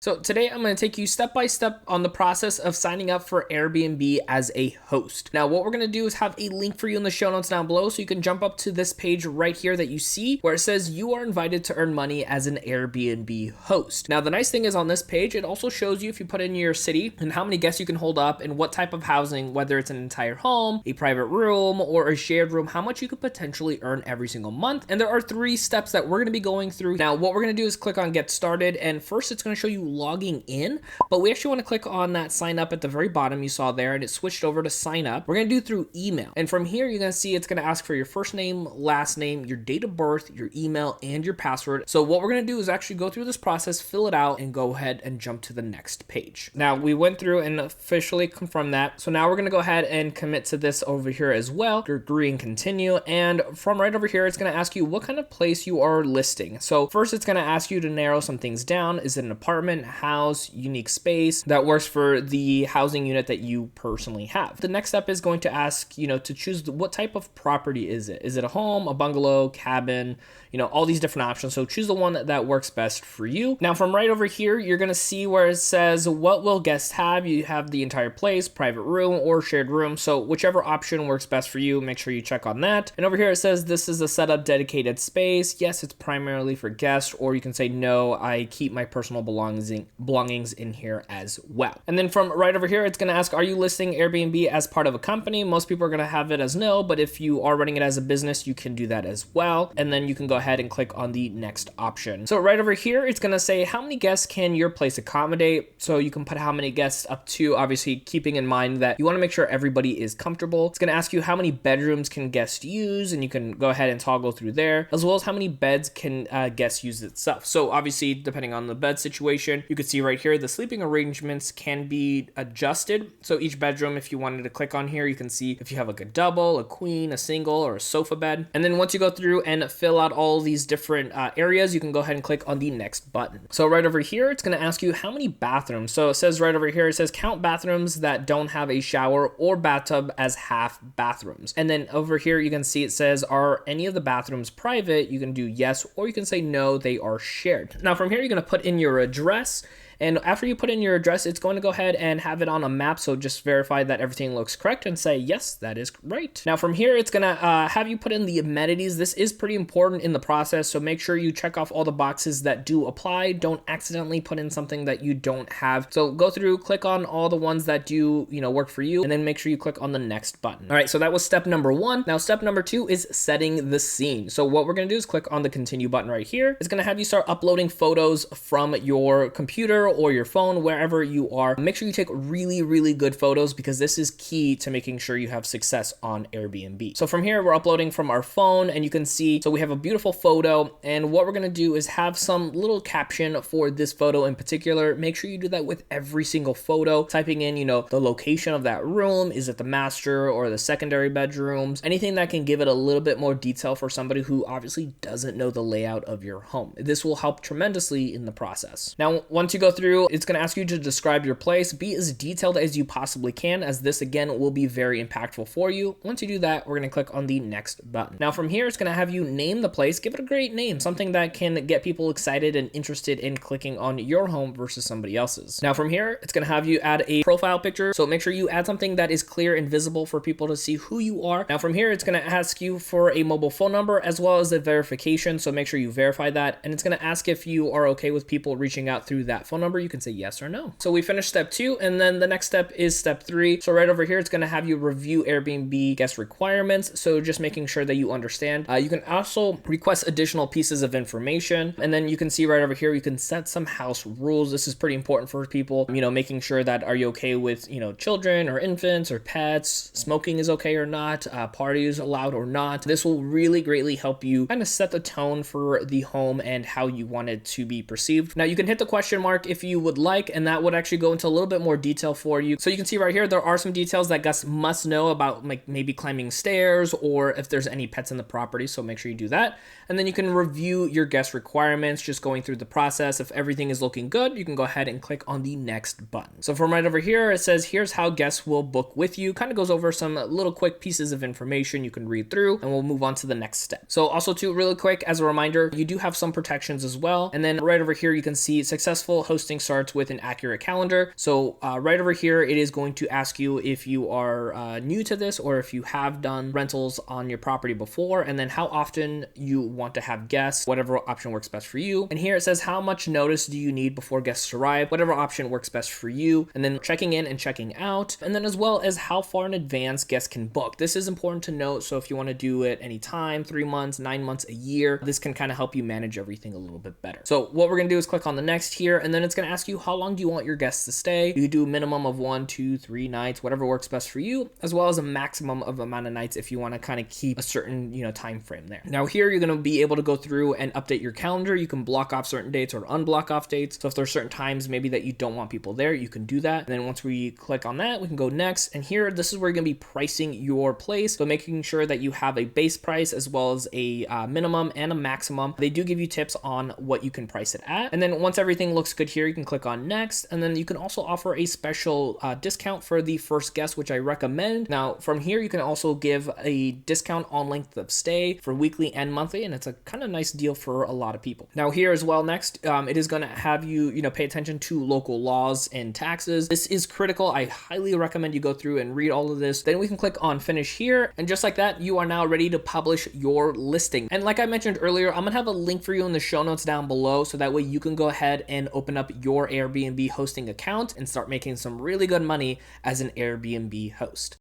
So today I'm going to take you step by step on the process of signing up for Airbnb as a host. Now what we're going to do is have a link for you in the show notes down below so you can jump up to this page right here that you see where it says you are invited to earn money as an Airbnb host. Now the nice thing is on this page it also shows you if you put in your city and how many guests you can hold up and what type of housing, whether it's an entire home, a private room, or a shared room, how much you could potentially earn every single month. And there are 3 steps that we're going to be going through. Now what we're going to do is click on get started, and first it's going to show you logging in, but we actually want to click on that sign up at the very bottom you saw there, and it switched over to sign up. We're going to do through email, and from here you're going to see it's going to ask for your first name, last name, your date of birth, your email, and your password. So what we're going to do is actually go through this process, fill it out, and go ahead and jump to the next page. Now we went through and officially confirmed that, so now we're going to go ahead and commit to this over here as well. Agree and continue, and from right over here it's going to ask you what kind of place you are listing. So first it's going to ask you to narrow some things down. Is it an apartment, house, unique space that works for the housing unit that you personally have? The next step is going to ask to choose what type of property is it. Is it a home, a bungalow, cabin, all these different options. So choose the one that works best for you. Now from right over here you're going to see where it says what will guests have. You have the entire place, private room, or shared room. So whichever option works best for you, make sure you check on that. And over here it says this is a setup dedicated space. Yes, it's primarily for guests, or you can say no, I keep my personal belongings in here as well. And then from right over here it's going to ask, are you listing Airbnb as part of a company? Most people are going to have it as no, but if you are running it as a business you can do that as well. And then you can go ahead and click on the next option. So right over here it's going to say how many guests can your place accommodate. So you can put how many guests up to, obviously keeping in mind that you want to make sure everybody is comfortable. It's going to ask you how many bedrooms can guests use, and you can go ahead and toggle through there, as well as how many beds can guests use itself. So obviously depending on the bed situation, you can see right here the sleeping arrangements can be adjusted. So each bedroom, if you wanted to click on here, you can see if you have like a double, a queen, a single, or a sofa bed. And then once you go through and fill out all these different areas, you can go ahead and click on the next button. So right over here it's going to ask you how many bathrooms. So it says right over here, it says count bathrooms that don't have a shower or bathtub as half bathrooms. And then over here you can see it says, are any of the bathrooms private? You can do yes, or you can say no, they are shared. Now from here you're going to put in your address, and after you put in your address, it's going to go ahead and have it on a map. So just verify that everything looks correct and say, yes, that is right. Now from here, it's going to have you put in the amenities. This is pretty important in the process. So make sure you check off all the boxes that do apply. Don't accidentally put in something that you don't have. So go through, click on all the ones that do, work for you, and then make sure you click on the next button. All right, so that was step number 1. Now step number 2 is setting the scene. So what we're going to do is click on the continue button right here. It's going to have you start uploading photos from your computer or your phone, wherever you are. Make sure you take really, really good photos, because this is key to making sure you have success on Airbnb. So from here, we're uploading from our phone, and you can see, so we have a beautiful photo, and what we're going to do is have some little caption for this photo in particular. Make sure you do that with every single photo, typing in, the location of that room. Is it the master or the secondary bedrooms? Anything that can give it a little bit more detail for somebody who obviously doesn't know the layout of your home. This will help tremendously in the process. Now, once you go through, it's going to ask you to describe your place. Be as detailed as you possibly can, as this again will be very impactful for you. Once you do that, we're going to click on the next button. Now from here, it's going to have you name the place. Give it a great name, something that can get people excited and interested in clicking on your home versus somebody else's. Now from here, it's going to have you add a profile picture. So make sure you add something that is clear and visible for people to see who you are. Now from here, it's going to ask you for a mobile phone number as well as a verification. So make sure you verify that. And it's going to ask if you are okay with people reaching out through that phone number. You can say yes or no. So we finished step 2, and then the next step is step 3. So right over here, it's going to have you review Airbnb guest requirements. So just making sure that you understand. You can also request additional pieces of information, and then you can see right over here, you can set some house rules. This is pretty important for people, making sure that are you okay with, children or infants or pets, smoking is okay or not, parties allowed or not. This will really greatly help you kind of set the tone for the home and how you want it to be perceived. Now you can hit the question mark if you would like, and that would actually go into a little bit more detail for you. So you can see right here, there are some details that guests must know about, like maybe climbing stairs or if there's any pets in the property. So make sure you do that. And then you can review your guest requirements, just going through the process. If everything is looking good, you can go ahead and click on the next button. So from right over here, it says, here's how guests will book with you. Kind of goes over some little quick pieces of information you can read through, and we'll move on to the next step. So also too, really quick, as a reminder, you do have some protections as well. And then right over here, you can see successful hosting hosting starts with an accurate calendar. So right over here, it is going to ask you if you are new to this or if you have done rentals on your property before, and then how often you want to have guests, whatever option works best for you. And here it says how much notice do you need before guests arrive, whatever option works best for you, and then checking in and checking out, and then as well as how far in advance guests can book. This is important to note. So if you want to do it anytime, 3 months, 9 months, a year, this can kind of help you manage everything a little bit better. So what we're going to do is click on the next here, and then it's going to ask you how long do you want your guests to stay. You do a minimum of 1, 2, 3 nights, whatever works best for you, as well as a maximum of amount of nights if you want to kind of keep a certain, time frame there. Now here you're going to be able to go through and update your calendar. You can block off certain dates or unblock off dates. So if there's certain times maybe that you don't want people there, you can do that. And then once we click on that, we can go next. And here, this is where you're going to be pricing your place. So making sure that you have a base price as well as a minimum and a maximum. They do give you tips on what you can price it at. And then once everything looks good here, you can click on next. And then you can also offer a special discount for the first guest, which I recommend. Now from here, you can also give a discount on length of stay for weekly and monthly. And it's a kind of nice deal for a lot of people. Now here as well, next, it is going to have you, pay attention to local laws and taxes. This is critical. I highly recommend you go through and read all of this. Then we can click on finish here. And just like that, you are now ready to publish your listing. And like I mentioned earlier, I'm going to have a link for you in the show notes down below. So that way you can go ahead and open up your Airbnb hosting account and start making some really good money as an Airbnb host.